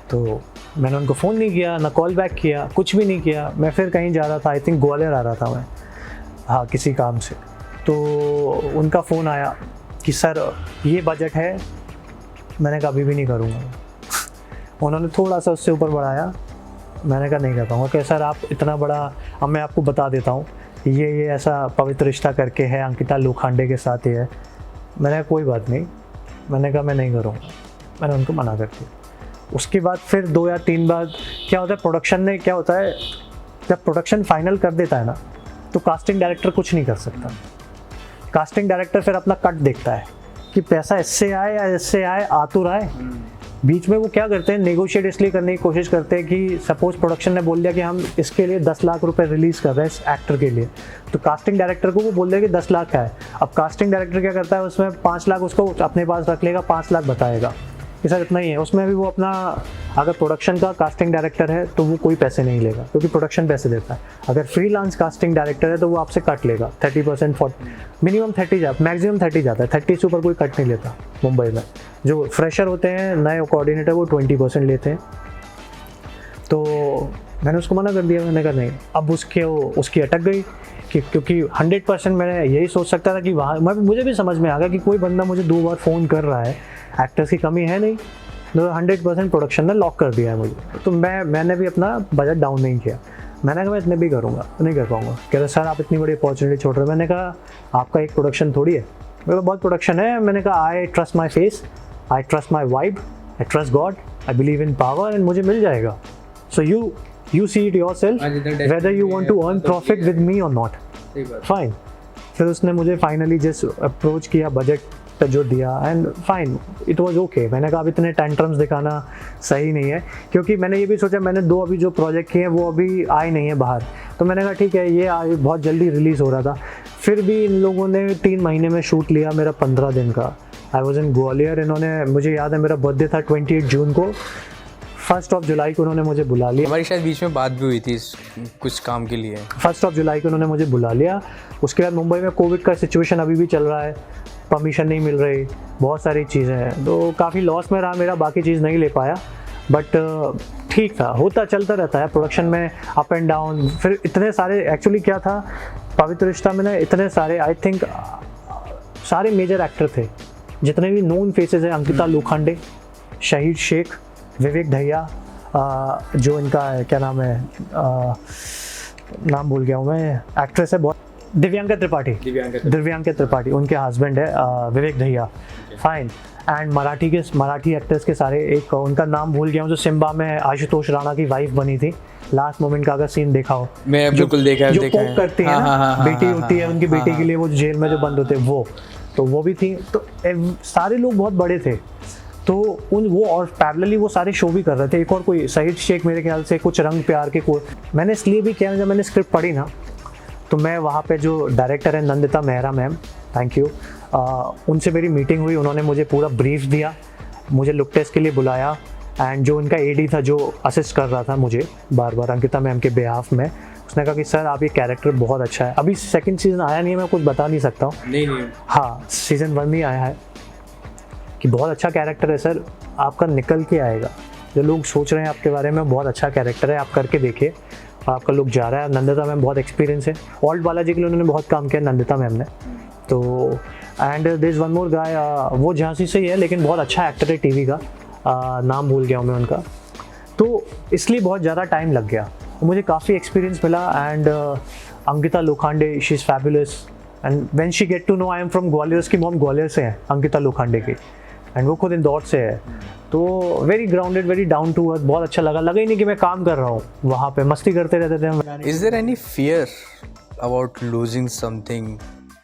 तो मैंने उनको फ़ोन नहीं किया, ना कॉल बैक किया, कुछ भी नहीं किया, मैं फिर कहीं जा रहा था, आई थिंक ग्वालियर आ रहा था मैं, हाँ किसी काम से, तो उनका फ़ोन आया कि सर ये बजट है, मैंने कहा अभी भी नहीं करूँगा। उन्होंने थोड़ा सा उससे ऊपर बढ़ाया, मैंने कहा नहीं कर पाऊँगा। कि सर आप इतना बड़ा, अब मैं आपको बता देता हूँ, ये ऐसा पवित्र रिश्ता करके है, अंकिता लोखंडे के साथ ही है। मैंने कहा कोई बात नहीं, मैंने कहा मैं नहीं करूँगा, मैंने उनको मना कर दिया। उसके बाद फिर 2 या 3 बार क्या होता है, प्रोडक्शन ने क्या होता है, जब प्रोडक्शन फाइनल कर देता है ना, तो कास्टिंग डायरेक्टर कुछ नहीं कर सकता। कास्टिंग डायरेक्टर फिर अपना कट देखता है कि पैसा इससे आए या इससे आए, आ तो रहा है। बीच में वो क्या करते हैं, नेगोशिएट इसलिए करने की कोशिश करते हैं कि सपोज प्रोडक्शन ने बोल दिया कि हम इसके लिए 10 लाख रुपए रिलीज़ कर रहे हैं इस एक्टर के लिए, तो कास्टिंग डायरेक्टर को वो बोल देगा कि 10 लाख का है। अब कास्टिंग डायरेक्टर क्या करता है, उसमें 5 लाख उसको अपने पास रख लेगा, 5 लाख बताएगा कि सर इतना ही है। उसमें भी वो अपना, अगर प्रोडक्शन का कास्टिंग डायरेक्टर है तो वो कोई पैसे नहीं लेगा, क्योंकि प्रोडक्शन पैसे देता है। अगर फ्रीलांस कास्टिंग डायरेक्टर है तो वो आपसे कट लेगा 30%, मिनिमम 30 मैक्सिमम 30 जाता है, 30 से ऊपर कोई कट नहीं लेता। मुंबई में। जो फ्रेशर होते हैं नए कोऑर्डिनेटर वो 20% लेते हैं। तो मैंने उसको मना कर दिया, मैंने कहा नहीं। अब उसकी अटक गई कि क्योंकि 100% मैं यही सोच सकता था कि वहाँ मुझे भी समझ में आ गया कि कोई बंदा मुझे 2 बार फ़ोन कर रहा है, एक्टर्स की कमी है नहीं, तो 100% प्रोडक्शन ने लॉक कर दिया है मुझे। तो मैंने भी अपना बजट डाउन नहीं किया। मैंने कहा मैं इतने भी करूँगा, नहीं कर पाऊँगा। कह रहे सर आप इतनी बड़ी अपॉर्चुनिटी छोड़ रहे हो। मैंने कहा आपका एक प्रोडक्शन थोड़ी है, मेरा बहुत प्रोडक्शन है। मैंने कहा I trust my face, I trust my vibe, I trust God, I believe in power and मुझे मिल जाएगा। सो you see it yourself whether you want to earn profit with me or not, fine। फिर उसने मुझे finally जिस approach किया budget पे जो दिया and fine it was okay. मैंने कहा अब इतने टेंट्रम्स दिखाना सही नहीं है, क्योंकि मैंने ये भी सोचा मैंने 2 अभी जो प्रोजेक्ट किए हैं वो अभी आए नहीं है बाहर। तो मैंने कहा ठीक है ये आज बहुत जल्दी रिलीज़ हो रहा था, फिर भी इन लोगों ने 3 महीने में शूट लिया मेरा 15 दिन का। I was in Gwalior. इन्होंने, मुझे याद है मेरा बर्थडे था 28 जून को, 1 जुलाई को उन्होंने मुझे बुला लिया। हमारी शायद बीच में बात भी हुई थी कुछ काम के लिए। 1 जुलाई को उन्होंने मुझे बुला लिया। उसके बाद मुंबई में कोविड का सिचुएशन अभी भी चल रहा है, परमिशन नहीं मिल रही, बहुत सारी चीज़ें हैं, तो काफ़ी लॉस में रहा मेरा, बाकी चीज़ नहीं ले पाया। बट ठीक था, होता चलता रहता है प्रोडक्शन में अप एंड डाउन। फिर इतने सारे एक्चुअली क्या था पवित्र रिश्ता में ना, इतने सारे आई थिंक सारे मेजर एक्टर थे, जितने भी नोन फेसेस हैं, अंकिता लोखंडे, शहीद शेख, विवेक दहिया, जो इनका क्या नाम है, नाम भूल गया हूँ मैं, एक्ट्रेस है बहुत, दिव्यांका त्रिपाठी उनके हस्बैंड है Vivek Dahiya, fine. And Marathi actors के सारे, एक उनका नाम भूल गया हूँ जो सिम्बा में आशुतोष राणा की वाइफ बनी थी, लास्ट मोमेंट का अगर सीन देखा हो, मैं बिल्कुल देखा है, जो पोक करती है ना, बेटी होती है उनकी बेटी के लिए वो जेल में जो बंद होते हैं वो भी थी। तो सारे लोग बहुत बड़े थे, तो वो और पैरेलली वो सारे शो भी कर रहे थे। एक और कोई शहीद शेख मेरे ख्याल से कुछ रंग प्यार के कोई, मैंने इसलिए भी किया जब मैंने स्क्रिप्ट पढ़ी ना, तो मैं वहाँ पे जो डायरेक्टर है Nandita Mehra ma'am, thank you, उनसे मेरी मीटिंग हुई। उन्होंने मुझे पूरा ब्रीफ दिया, मुझे लुक टेस्ट के लिए बुलाया, एंड जो उनका एडी था जो असिस्ट कर रहा था मुझे बार बार अंकिता मैम के बिहाफ में, उसने कहा कि सर आप ये कैरेक्टर बहुत अच्छा है। अभी 2nd सीज़न आया नहीं है, मैं कुछ बता नहीं सकता हूँ। नहीं हाँ, सीज़न 1 ही आया है कि बहुत अच्छा कैरेक्टर है सर, आपका निकल के आएगा। जो लोग सोच रहे हैं आपके बारे में बहुत अच्छा कैरेक्टर है, आप करके देखिए, आपका लुक जा रहा है। नंदिता मैम बहुत एक्सपीरियंस है, ऑल्ट बालाजी के लिए उन्होंने बहुत काम किया नंदिता मैम ने। तो and there is one more guy, वो झांसी से ही है लेकिन बहुत अच्छा एक्टर है टीवी का, नाम भूल गया हूँ मैं उनका। तो इसलिए बहुत ज़्यादा टाइम लग गया, मुझे काफ़ी एक्सपीरियंस मिला। And Ankita Lokhande, she is fabulous, and when she get to know I am from Gwalior, उसकी मॉम ग्वालियर से है अंकिता लोखंडे की, एंड वो खुद इंदौर से है। तो very grounded, very down to earth, बहुत अच्छा लगा ही नहीं कि मैं काम कर रहा हूँ, वहाँ पे मस्ती करते रहते थे हम। Is there any fear about losing something?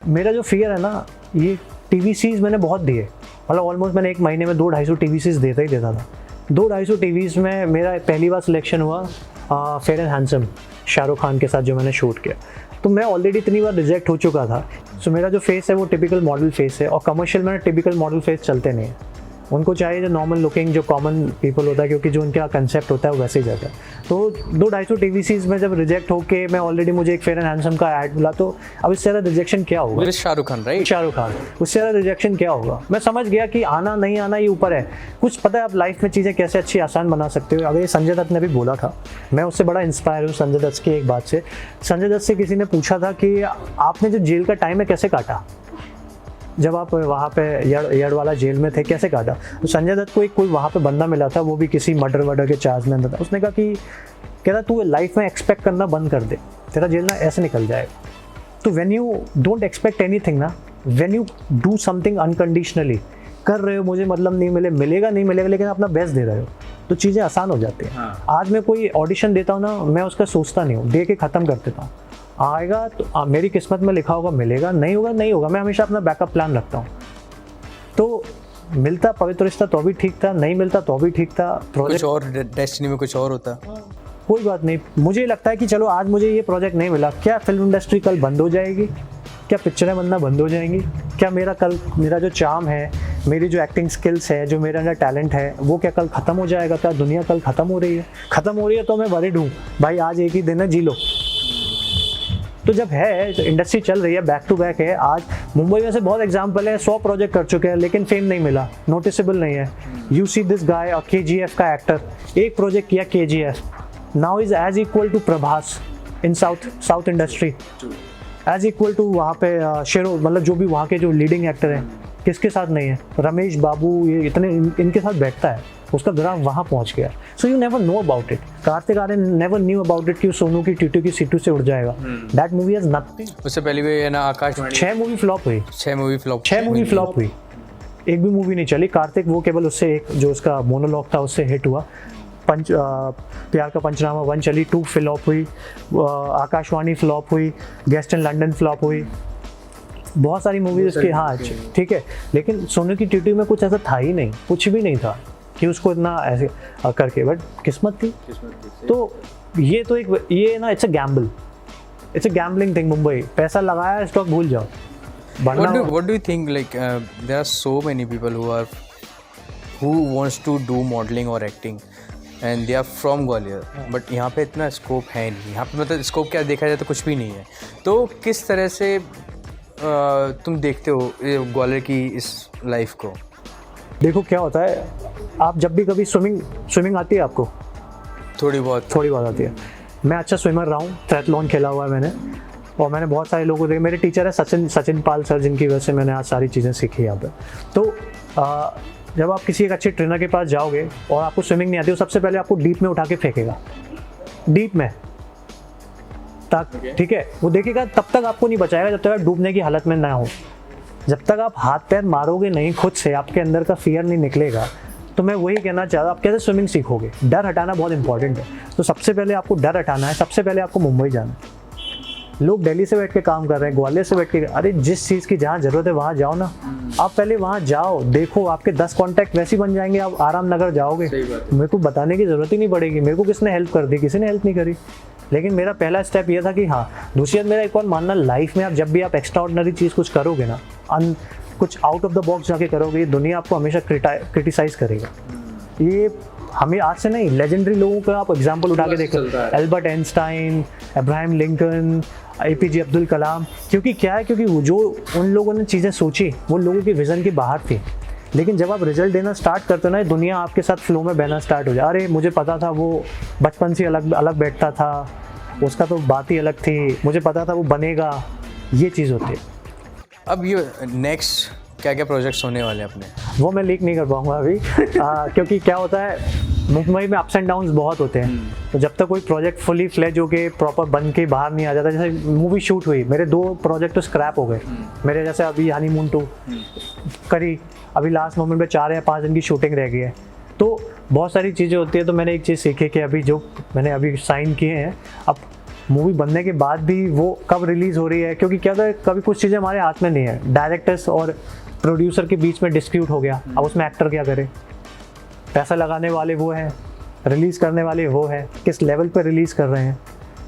मेरा जो फियर है ना, ये टीवी सीरीज मैंने बहुत दिए, मतलब ऑलमोस्ट मैंने एक महीने में 200-250 टीवी सीरीज देता था। 200-250 टीवीज में मेरा पहली बार सिलेक्शन हुआ fair and handsome Shahrukh Khan के साथ जो मैंने शूट किया। तो मैं ऑलरेडी इतनी बार रिजेक्ट हो चुका था। सो मेरा जो फेस है वो टिपिकल मॉडल फेस है, और कमर्शियल में टिपिकल मॉडल फेस चलते नहीं है, उनको चाहिए जो नॉर्मल लुकिंग जो कॉमन पीपल होता है, क्योंकि जो उनका कंसेप्ट होता है वो वैसे ही जाता है। तो 200-250 टीवी सीरीज में जब रिजेक्ट होके मैं ऑलरेडी, मुझे एक फेयर एंड हैंडसम का ऐड मिला, तो अब इससे ज़्यादा रिजेक्शन क्या होगा? शाहरुख खान, राइट? शाहरुख खान, उससे ज़्यादा रिजेक्शन क्या होगा? मैं समझ गया कि आना नहीं आना ये ऊपर है, कुछ पता है आप लाइफ में चीज़ें कैसे अच्छी आसान बना सकते हो। अगर ये संजय दत्त ने भी बोला था, मैं उससे बड़ा इंस्पायर हूँ संजय दत्त की एक बात से। संजय दत्त से किसी ने पूछा था कि आपने जो जेल का टाइम है कैसे काटा, जब आप वहाँ पे यड़ वाला जेल में थे कैसे काटा? तो संजय दत्त को एक कोई वहाँ पे बंदा मिला था, वो भी किसी मर्डर के चार्ज में अंदर था। उसने कहा कि कह रहा तू लाइफ में एक्सपेक्ट करना बंद कर दे, तेरा जेल ना ऐसे निकल जाएगा। तो when you don't expect anything ना, when you do something unconditionally, कर रहे हो, मुझे मतलब नहीं मिलेगा नहीं मिलेगा, लेकिन अपना बेस्ट दे रहे हो, तो चीज़ें आसान हो जाती हैं। हाँ। आज मैं कोई ऑडिशन देता हूँ ना, मैं उसका सोचता नहीं हूँ, दे के ख़त्म कर देता हूँ। आएगा तो मेरी किस्मत में लिखा होगा मिलेगा, नहीं होगा, मैं हमेशा अपना बैकअप प्लान रखता हूँ। तो मिलता पवित्र रिश्ता तो भी ठीक था, नहीं मिलता तो भी ठीक था। कुछ और डेस्टिनी में कुछ और होता, कोई बात नहीं। मुझे लगता है कि चलो आज मुझे ये प्रोजेक्ट नहीं मिला, क्या फिल्म इंडस्ट्री कल बंद हो जाएगी? क्या पिक्चरें बनना बंद हो जाएंगी? क्या मेरा जो चार्म है, मेरी जो एक्टिंग स्किल्स है, जो मेरे अंदर टैलेंट है, वो क्या कल ख़त्म हो जाएगा? क्या दुनिया कल ख़त्म हो रही है तो मैं वरीड हूँ भाई, आज एक ही दिन है, जी लो। तो जब है तो इंडस्ट्री चल रही है, बैक टू बैक है, आज मुंबई में से बहुत एग्जाम्पल है, 100 प्रोजेक्ट कर चुके हैं लेकिन फेम नहीं मिला, नोटिसेबल नहीं है। You see this guy KGF का एक्टर, एक प्रोजेक्ट किया KGF, now is as equal to Prabhas in south industry, as equal to वहाँ पे शेरो, मतलब जो भी वहाँ के जो लीडिंग एक्टर हैं, किसके साथ नहीं है, रमेश बाबू, ये इतने इनके साथ बैठता है, उसका ग्राफ वहाँ पहुँच गया। So you never know about it. Kartik Aaryan never knew about it कि सोनू की टीटू की सीटू से उड़ जाएगा। That movie has nothing. उससे पहले भी है ना आकाश 6 मूवी फ्लॉप हुई, 6 मूवी फ्लॉप हुई, एक भी मूवी नहीं चली। कार्तिक वो केवल उससे एक जो उसका मोनोलॉग था उससे हिट हुआ। प्यार का पंचनामा 1 चली, 2 फ्लॉप हुई, आकाशवाणी फ्लॉप हुई, गेस्ट इन लंदन फ्लॉप हुई, बहुत सारी मूवीज उसकी, हाँ ठीक है, लेकिन सोनू की टीटू में कुछ ऐसा था ही नहीं, कुछ भी नहीं था कि उसको इतना ऐसे करके, बट किस्मत थी। तो ये तो एक ये ना it's a gambling thing. Mumbai पैसा लगाया, स्टॉक भूल जाओ। What do you think, like there are so many people who wants to do modeling or acting and they are from Gwalior, but यहाँ पे इतना स्कोप है नहीं, यहाँ पे मतलब स्कोप क्या देखा जाए तो कुछ भी नहीं है। तो किस तरह से तुम देखते हो ग्वालियर की इस लाइफ को? देखो क्या होता है, आप जब भी कभी स्विमिंग आती है आपको? थोड़ी बहुत आती है। मैं अच्छा स्विमर रहा हूँ, ट्रायथलॉन खेला हुआ है मैंने, और मैंने बहुत सारे लोगों को देखे। मेरे टीचर है सचिन पाल सर, जिनकी वजह से मैंने आज सारी चीज़ें सीखी यहाँ पे। तो जब आप किसी एक अच्छे ट्रेनर के पास जाओगे और आपको स्विमिंग नहीं आती, तो सबसे पहले आपको डीप में उठा के फेंकेगा, डीप में तक, ठीक है, वो देखेगा, तब तक आपको नहीं बचाएगा जब तक आप डूबने की हालत में ना हो। जब तक आप हाथ पैर मारोगे नहीं खुद से, आपके अंदर का फियर नहीं निकलेगा। तो मैं वही कहना चाह रहा हूँ, आप कैसे स्विमिंग सीखोगे? डर हटाना बहुत इंपॉर्टेंट है। तो सबसे पहले आपको डर हटाना है, सबसे पहले आपको मुंबई जाना है। लोग दिल्ली से बैठ के काम कर रहे हैं, ग्वालियर से बैठ के, अरे जिस चीज़ की जहाँ ज़रूरत है वहाँ जाओ ना। आप पहले वहाँ जाओ, देखो, आपके 10 कॉन्टैक्ट वैसे ही बन जाएंगे। आप आराम नगर जाओगे, मेरे को बताने की ज़रूरत ही नहीं पड़ेगी, मेरे को किसने हेल्प कर दी, किसी ने हेल्प नहीं करी। लेकिन मेरा पहला स्टेप ये था कि हाँ। दूसरी बात, मेरा एक और मानना, लाइफ में आप जब भी आप एक्स्ट्रा ऑर्डिनरी चीज़ कुछ करोगे ना, कुछ आउट ऑफ द बॉक्स जाके करोगे, दुनिया आपको हमेशा क्रिटिसाइज करेगा। ये हमें आज से नहीं, लेजेंडरी लोगों का आप एग्जाम्पल उठा के देखो, Albert Einstein, Abraham Lincoln, APJ Abdul Kalam. क्योंकि क्या है, क्योंकि जो उन लोगों ने चीज़ें सोची वो लोगों की विज़न के बाहर थी। लेकिन जब आप रिजल्ट देना स्टार्ट करते हो ना, दुनिया आपके साथ फ्लो में बहना स्टार्ट हो जाए। अरे मुझे पता था वो बचपन से अलग बैठता था, उसका तो बात ही अलग थी, मुझे पता था वो बनेगा, ये चीज़ होती है। अब ये नेक्स्ट क्या क्या प्रोजेक्ट्स होने वाले हैं अपने? वो मैं लीक नहीं कर पाऊँगा अभी क्योंकि क्या होता है, मुंबई में अप्स एंड डाउन्स बहुत होते हैं। तो जब तक कोई प्रोजेक्ट फुली फ्लेज होके प्रॉपर बन के बाहर नहीं आ जाता, जैसे मूवी शूट हुई, मेरे 2 प्रोजेक्ट तो स्क्रैप हो गए मेरे, जैसे अभी हनीमून 2 करी, अभी लास्ट मोमेंट पे 4 या 5 दिन की शूटिंग रह गई है। तो बहुत सारी चीज़ें होती है। तो मैंने एक चीज़ सीखी कि अभी जो मैंने अभी साइन किए हैं, अब मूवी बनने के बाद भी वो कब रिलीज़ हो रही है, क्योंकि क्या होता है, कभी कुछ चीज़ें हमारे हाथ में नहीं है, डायरेक्टर्स और प्रोड्यूसर के बीच में डिस्प्यूट हो गया, अब उसमें एक्टर क्या करे? पैसा लगाने वाले वो हैं, रिलीज़ करने वाले वो हैं, किस लेवल पर रिलीज़ कर रहे हैं,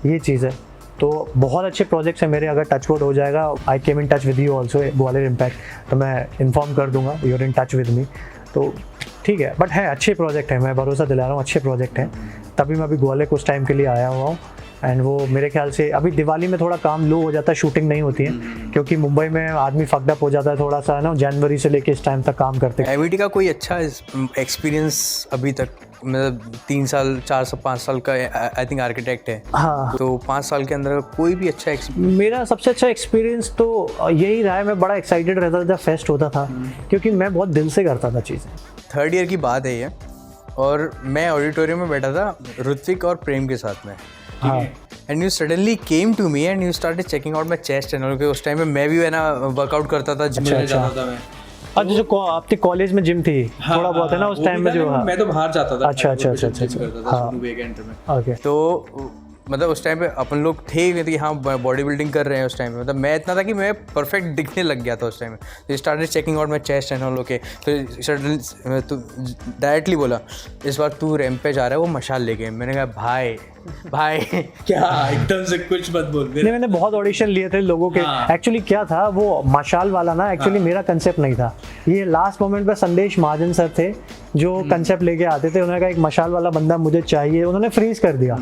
ये चीज़ है। तो बहुत अच्छे प्रोजेक्ट्स हैं मेरे, अगर टचवुड हो जाएगा, I came in touch with you also, Gwalior impact, तो मैं इन्फॉर्म कर दूंगा, you are in touch with me. तो ठीक है, बट है अच्छे प्रोजेक्ट हैं, मैं भरोसा दिला रहा हूँ, अच्छे प्रोजेक्ट हैं। तभी मैं अभी ग्वालियर कुछ टाइम के लिए आया हुआ हूँ, एंड वो मेरे ख्याल से अभी दिवाली में थोड़ा काम लो हो जाता है, शूटिंग नहीं होती है, क्योंकि मुंबई में आदमी फकडअप हो जाता है थोड़ा सा, है ना, जनवरी से लेके इस टाइम तक काम करते हैं। एविटी का कोई अच्छा एक्सपीरियंस अभी तक, मतलब 3 साल 4 साल 5 साल का आई थिंक आर्किटेक्ट है, हाँ, तो 5 साल के अंदर कोई भी अच्छा मेरा सबसे अच्छा एक्सपीरियंस तो यही रहा है। मैं बड़ा एक्साइटेड रहता था जब फेस्ट होता था, क्योंकि मैं बहुत दिल से करता था चीज़ें। 3rd ईयर की बात है ये, और मैं ऑडिटोरियम में बैठा था ऋत्विक और प्रेम के साथ में, हाँ, and you suddenly came to me and you started checking out my chest and all. उस टाइम में मैं भी है ना वर्कआउट करता था, जिम में जाता था मैं। अच्छा, जो आपके कॉलेज में जिम थी, थोड़ा बहुत है ना उस टाइम में जो, मैं तो बाहर जाता था। अच्छा, हाँ, ओके। तो मतलब उस टाइम पे अपन लोग थे कि हाँ बॉडी बिल्डिंग कर रहे हैं उस टाइम में, मतलब मैं इतना था कि मैं परफेक्ट दिखने लग गया था उस टाइम में। तो started checking out my chest and all, okay. तो सडनली तो डायरेक्टली बोला, इस बार तू रैंप पे जा रहा है वो मशाल लेके। मैंने कहा भाई क्या एकदम से कुछ मत बोल। नहीं, मैंने बहुत ऑडिशन लिए थे लोगों के। एक्चुअली क्या था, वो मशाल वाला ना, एक्चुअली मेरा कंसेप्ट नहीं था। ये लास्ट मोमेंट पे संदेश महाजन सर थे जो कंसेप्ट लेके आते थे, उन्होंने कहा एक मशाल वाला बंदा मुझे चाहिए, उन्होंने फ्रीज कर दिया।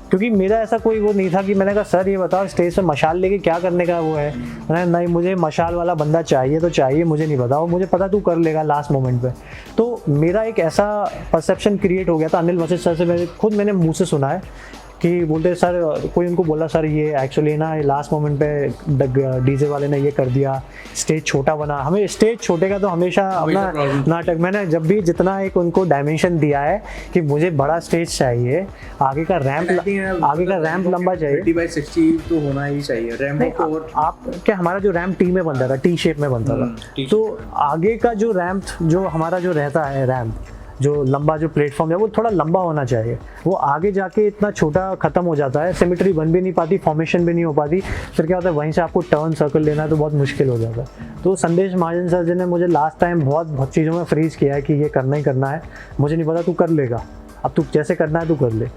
क्योंकि मेरा ऐसा कोई वो नहीं था कि मैंने कहा सर ये बताओ स्टेज पे मशाल लेके क्या करने का वो है, मैंने नहीं मुझे मशाल वाला बंदा चाहिए तो चाहिए, मुझे नहीं पता, मुझे पता तू कर लेगा लास्ट मोमेंट पे। तो मेरा एक ऐसा परसेप्शन क्रिएट हो गया था अनिल वशिष्ठ सर से, मैंने मुँह से सुना है कि बोलते सर, कोई उनको बोला सर ये एक्चुअली ना लास्ट मोमेंट पे डीजे वाले ने ये कर दिया, स्टेज छोटा बना, हमें स्टेज छोटे का तो हमेशा अपना नाटक, मैंने जब भी जितना एक उनको डायमेंशन दिया है कि मुझे बड़ा स्टेज चाहिए, आगे का रैंप लंबा चाहिए, 30x60 तो होना ही चाहिए रैंप। और आप क्या, हमारा जो रैंप टी में बनता था, टी शेप में बनता था, तो आगे का जो रैंप जो हमारा जो रहता है, रैंप जो लंबा जो प्लेटफॉर्म है वो थोड़ा लंबा होना चाहिए, वो आगे जाके इतना छोटा खत्म हो जाता है, सिमेट्री बन भी नहीं पाती, फॉर्मेशन भी नहीं हो पाती, फिर क्या होता है वहीं से आपको टर्न सर्कल लेना है तो बहुत मुश्किल हो जाता है। तो संदेश महाजन सर जी ने मुझे लास्ट टाइम बहुत चीज़ों में फ्रीज किया है कि ये करना ही करना है, मुझे नहीं पता तू कर लेगा, अब तू जैसे करना है तू कर ले।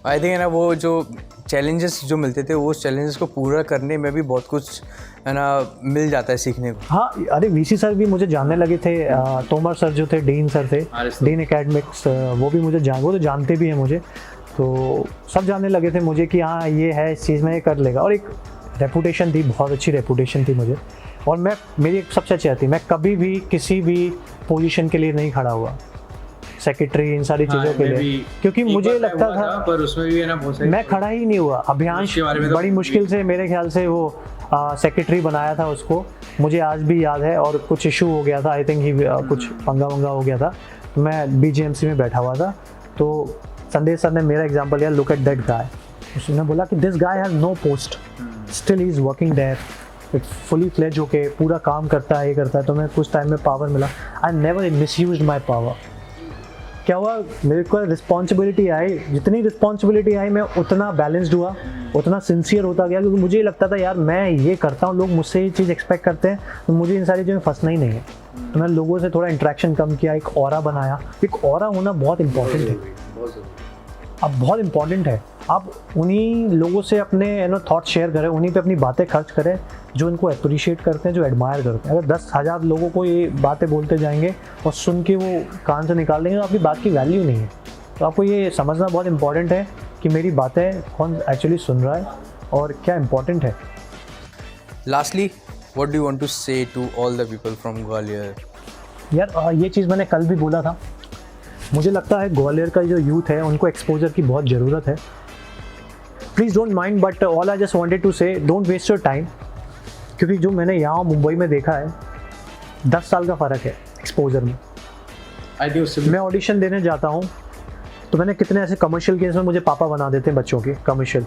आई थिंक है ना, वो जो चैलेंजेस जो मिलते थे वो चैलेंजेस को पूरा करने में भी बहुत कुछ है ना मिल जाता है सीखने को। हाँ, अरे वीसी सर भी मुझे जानने लगे थे, तोमर सर जो थे, डीन सर थे, डीन एकेडमिक्स, वो भी मुझे वो तो जानते भी हैं मुझे, तो सब जानने लगे थे मुझे कि हाँ ये है इस चीज़ में ये कर लेगा, और एक रेपुटेशन थी, बहुत अच्छी रेपुटेशन थी मुझे, और मेरी एक सबसे अच्छी थी, मैं कभी भी किसी भी पोजीशन के लिए नहीं खड़ा हुआ, सेक्रेटरी इन सारी चीज़ों के लिए, क्योंकि मुझे लगता था पर उसमें भी है ना बहुत सारी मैं खड़ा ही नहीं हुआ। अभियांश बड़ी मुश्किल से मेरे ख्याल से वो सेक्रेटरी बनाया था उसको, मुझे आज भी याद है, और कुछ इशू हो गया था, आई थिंक कुछ पंगा वंगा हो गया था, मैं बीजेएमसी में बैठा हुआ था, तो संदेश सर ने मेरा एग्जांपल लिया, लुक एट दैट गाय, उसने बोला कि this guy has no post, still he is working there, fully fledge होके पूरा काम करता है, ये करता है, तो मैं कुछ टाइम में पावर मिला, I never misused my power. क्या हुआ, मेरे को रिस्पॉन्सिबिलिटी आई, जितनी रिस्पॉन्सिबिलिटी आई मैं उतना बैलेंस्ड हुआ, उतना सिंसियर होता गया, क्योंकि मुझे ये लगता था यार मैं ये करता हूँ, लोग मुझसे ये चीज़ एक्सपेक्ट करते हैं, तो मुझे इन सारी चीज़ों में फंसना ही नहीं है। तो मैंने लोगों से थोड़ा इंटरेक्शन कम किया, एक ऑरा बनाया, एक ऑरा होना बहुत इंपॉर्टेंट है, अब बहुत इंपॉर्टेंट है, आप उन्हीं लोगों से अपने थॉट शेयर करें, उन्हीं पे अपनी बातें खर्च करें जो उनको अप्रिशिएट करते हैं, जो एडमायर करते हैं। अगर 10,000 लोगों को ये बातें बोलते जाएंगे और सुन के वो कान से निकाल देंगे तो आपकी बात की वैल्यू नहीं है। तो आपको ये समझना बहुत इंपॉर्टेंट है कि मेरी बातें कौन एक्चुअली सुन रहा है और क्या इंपॉर्टेंट है। Lastly, what do you want to say to all the people from Gwalior? यार ये चीज़ मैंने कल भी बोला था, मुझे लगता है ग्वालियर का जो यूथ है उनको एक्सपोजर की बहुत ज़रूरत है। Please don't mind, but all I just wanted to say don't waste your time, क्योंकि जो मैंने यहाँ मुंबई में देखा है 10 साल का फ़र्क है एक्सपोजर में। मैं ऑडिशन देने जाता हूँ तो मैंने कितने ऐसे कमर्शियल केस में मुझे पापा बना देते हैं बच्चों के, कमर्शियल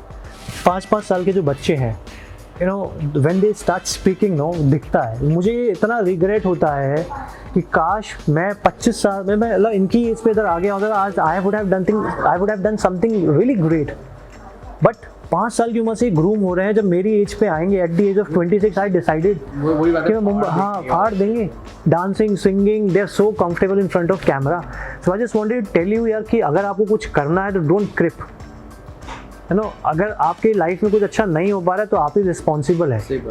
5-5 साल के जो बच्चे हैं, you know when they start speaking no, दिखता है मुझे इतना रिग्रेट होता है कि काश मैं 25 साल में मैं मतलब इनकी एज पे इधर आ गया अगर आज I would have done something really great. But 5 साल की उम्र से ग्रूम हो रहे हैं, जब मेरी एज पे आएंगे at the age of 26 I decided कि मैं मुंबई, हाँ फाड़ देंगे, dancing singing, they are so comfortable in front of camera. So I just wanted to tell you यार कि अगर आपको कुछ करना है तो डोंट क्रिप, यू नो अगर आपकी लाइफ में कुछ अच्छा नहीं हो पा रहा है तो आप ही रिस्पॉन्सिबल है,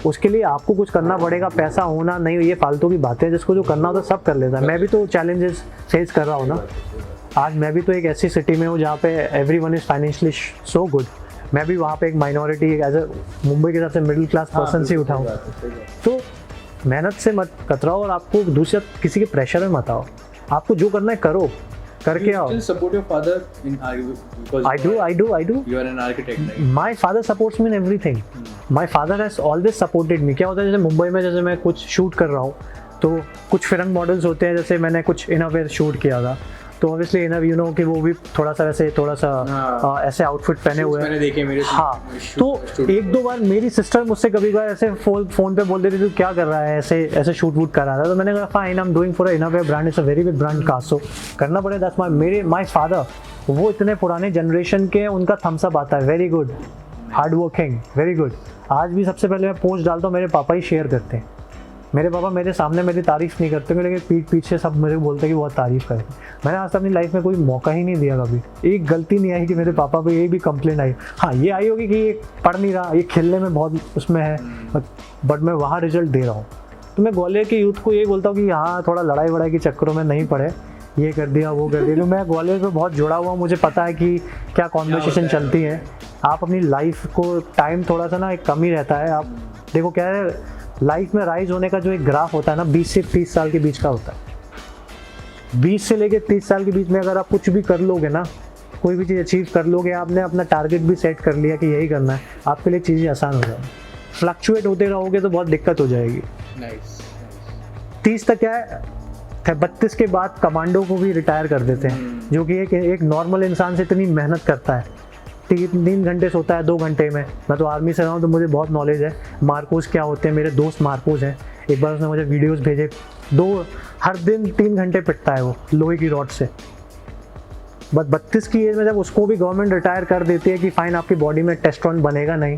उसके लिए आपको कुछ करना पड़ेगा। पैसा होना नहीं, ये फालतू की बातें, जिसको जो करना होता है सब कर लेता है। मैं भी तो चैलेंजेस फेस कर रहा हूँ ना, आज मैं भी तो एक ऐसी सिटी में हूँ जहाँ पे everyone is financially so good, मैं भी वहाँ पे एक माइनॉरिटी एज ए मुंबई के सबसे मिडिल क्लास पर्सन से उठाऊँ। तो मेहनत से मत कतराओ और आपको दूसरे किसी के प्रेशर में मत आओ, आपको जो करना है करो, करके आओ। You still support your father in because I do. You are an architect, right? My father supports me in everything. My father has always supported me. क्या होता है जैसे मुंबई में जैसे मैं कुछ शूट कर रहा हूँ तो कुछ फिल्म मॉडल्स होते हैं, जैसे मैंने कुछ इनोवेयर शूट किया था तो ऑब्वियसली इनर यू नो कि वो भी थोड़ा सा ऐसे आउटफिट पहने हुए हैं, मैंने देखे मेरे हाँ। तो 1-2 बार मेरी सिस्टर मुझसे कभी कभार ऐसे फोन पे बोल देती थी क्या कर रहा है, ऐसे शूट वूट कर रहा था, तो मैंने कहा fine I am doing for Innoware brand, it's a very big brand कासो, करना पड़ेगा। दैट्स माय फादर, वो इतने पुराने जनरेशन के, उनका थम्स अप आता है, very good, hard working, very good. आज भी सबसे पहले मैं पोस्ट डालता हूँ, मेरे पापा ही शेयर करते हैं। मेरे पापा मेरे सामने मेरी तारीफ़ नहीं करते, लेकिन पीठ पीछे सब मुझे बोलते हैं कि बहुत तारीफ़ करें। मैंने आज तक अपनी लाइफ में कोई मौका ही नहीं दिया, कभी एक गलती नहीं आई कि मेरे पापा पे ये भी कंप्लेंट आई। हाँ ये आई होगी कि ये पढ़ नहीं रहा, ये खेलने में बहुत उसमें है, बट मैं वहाँ रिजल्ट दे रहा हूँ। तो मैं ग्वालियर के यूथ को ये बोलता हूँ कि हाँ थोड़ा लड़ाई वड़ाई के चक्करों में नहीं पड़े, ये कर दिया वो कर दिया। तो मैं ग्वालियर पे बहुत जुड़ा हुआ हूँ, मुझे पता है कि क्या कॉन्वर्सेशन चलती है। आप अपनी लाइफ को टाइम थोड़ा सा ना एक कम ही रहता है। आप देखो क्या है, लाइफ में राइज होने का जो एक ग्राफ होता है ना 20 से 30 साल के बीच का होता है। 20 से लेके 30 साल के बीच में अगर आप कुछ भी कर लोगे ना, कोई भी चीज़ अचीव कर लोगे, आपने अपना टारगेट भी सेट कर लिया कि यही करना है, आपके लिए चीज़ें आसान हो जाएंगी। फ्लक्चुएट होते रहोगे तो बहुत दिक्कत हो जाएगी। नाइस। 30 तक क्या है, 32 के बाद कमांडो को भी रिटायर कर देते हैं, जो कि एक नॉर्मल इंसान से इतनी मेहनत करता है। 3 घंटे सोता है 2 घंटे में। मैं तो आर्मी से रहा हूँ तो मुझे बहुत नॉलेज है मार्कोस क्या होते हैं। मेरे दोस्त मार्कोस हैं, एक बार उसने मुझे वीडियोस भेजे। हर दिन 3 घंटे पिटता है वो लोहे की रॉड से। बट 32 की एज में जब उसको भी गवर्नमेंट रिटायर कर देती है कि फाइन आपकी बॉडी में टेस्टोस्टेरोन बनेगा नहीं,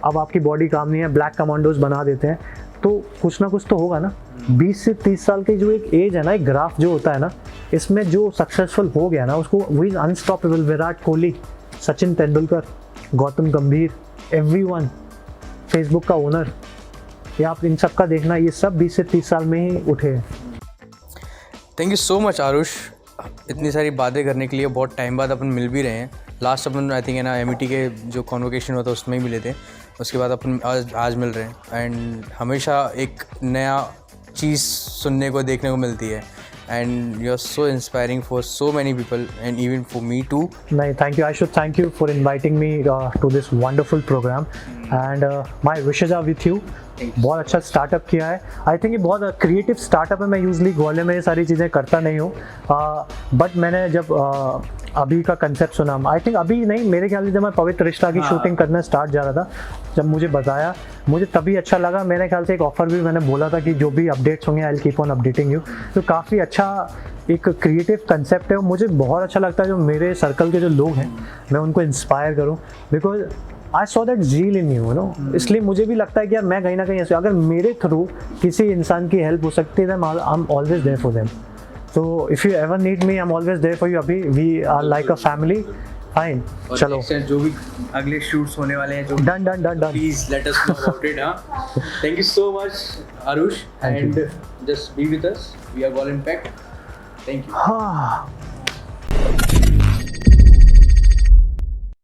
अब आपकी बॉडी काम नहीं है, ब्लैक कमांडोज बना देते हैं, तो कुछ ना कुछ तो होगा ना। 20 से 30 साल की जो एक एज है ना, एक ग्राफ जो होता है ना, इसमें जो सक्सेसफुल हो गया ना उसको, वो इज अनस्टॉपेबल। विराट कोहली, सचिन तेंदुलकर, गौतम गंभीर, एवरीवन, फेसबुक का ओनर, ये आप इन सब का देखना, ये सब 20 से 30 साल में ही उठे हैं। Thank you so much Aarush, इतनी सारी बातें करने के लिए। बहुत टाइम बाद अपन मिल भी रहे हैं। लास्ट अपन आई थिंक है ना MET के जो कॉन्वोकेशन हुआ था उसमें ही मिले थे, उसके बाद अपन आज मिल रहे हैं। एंड हमेशा एक नया चीज़ सुनने को देखने को मिलती है। And you are so inspiring for so many people and even for me too. नहीं, thank you. I should thank you for inviting me to this wonderful programme and my wishes are with you. बहुत अच्छा startup किया है। I think ये बहुत creative startup है। मैं usually Gwalior में ये सारी चीज़ें करता नहीं हूँ, बट मैंने जब अभी का कंसेप्ट सुना, आई थिंक अभी नहीं, मेरे ख्याल से जब मैं पवित्र रिश्ता की शूटिंग करना स्टार्ट जा रहा था, जब मुझे बताया, मुझे तभी अच्छा लगा। मेरे ख्याल से एक ऑफर भी मैंने बोला था कि जो भी अपडेट्स होंगे I will keep on updating you. तो काफ़ी अच्छा एक क्रिएटिव कंसेप्ट है। मुझे बहुत अच्छा लगता है जो मेरे सर्कल के जो लोग हैं, मैं उनको इंस्पायर करूँ, because I saw that zeal in you know. इसलिए मुझे भी लगता है कि यार मैं कहीं ना कहीं ऐसे, अगर मेरे थ्रू किसी इंसान की हेल्प हो सकती है, I am always there for them. So if you ever need me, I'm always there for you. अभी we are like a family. Fine. चलो. जो भी अगले शूट्स होने वाले हैं, जो Done. Please let us know about it. हाँ, thank you so much Aarush, and just be with us, we are all impact. Thank you.